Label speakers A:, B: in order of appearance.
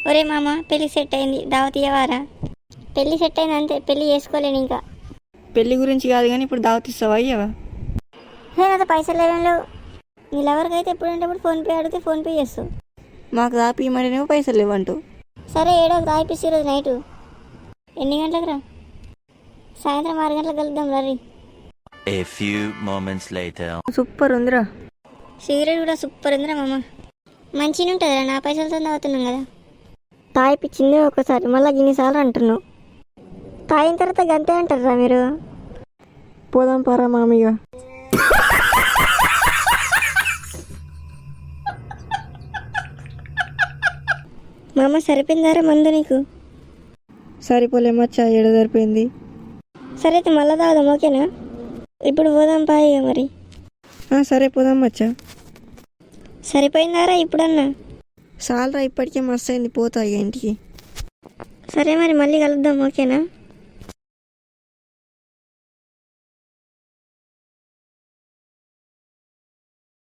A: ఒరే మామ పెళ్ళి సెట్ అయింది, దావత్ ఇయ్యవారా? పెళ్ళి సెట్ అయింది అంతే, పెళ్ళి చేసుకోలేను ఇంకా.
B: పెళ్లి గురించి కాదు కానీ ఇప్పుడు దావత్ ఇస్తావా అయ్యవా?
A: నాతో పైసలు లేవేం లేవు. నీళ్ళెవరికైతే ఎప్పుడంటే ఇప్పుడు ఫోన్పే అడిగితే ఫోన్పే చేస్తావు.
B: మాకు దాపి మరి నువ్వు పైసలు ఇవ్వంటావు.
A: సరే ఏడోకి రాయిపిస్తే ఈరోజు నైటు ఎన్ని గంటలకు రా? సాయంత్రం 6 గంటలకు కలుద్దాం రీ.
C: A few moments later.
B: Super ఉందిరా.
A: సిగరెట్ కూడా సూపర్ ఉందిరా మామ. మంచిగా ఉంటుందిరా, నా పైసలతో తాగుతున్నాం కదా. తాగిపించింది ఒకసారి మళ్ళీ ఇన్నిసార్లు అంటున్నావు. తాగిన తర్వాత గంతే అంటారా మీరు?
B: పోదాం పారా మామిగా.
A: మామ సరిపోయిందారా మందు నీకు?
B: సరిపోలే మచ్చా, ఏడ సరిపోయింది.
A: సరే అయితే మళ్ళీ తాగుదాం, ఓకేనా? ఇప్పుడు పోదాం పాయిగా మరి.
B: సరే పోదాం మచ్చా.
A: సరిపోయిందారా ఇప్పుడన్నా?
B: సాలరా, ఇప్పటికే మస్తు అయింది, పోతా ఇక ఇంటికి.
A: సరే మరి మళ్ళీ కలుద్దాం, ఓకేనా?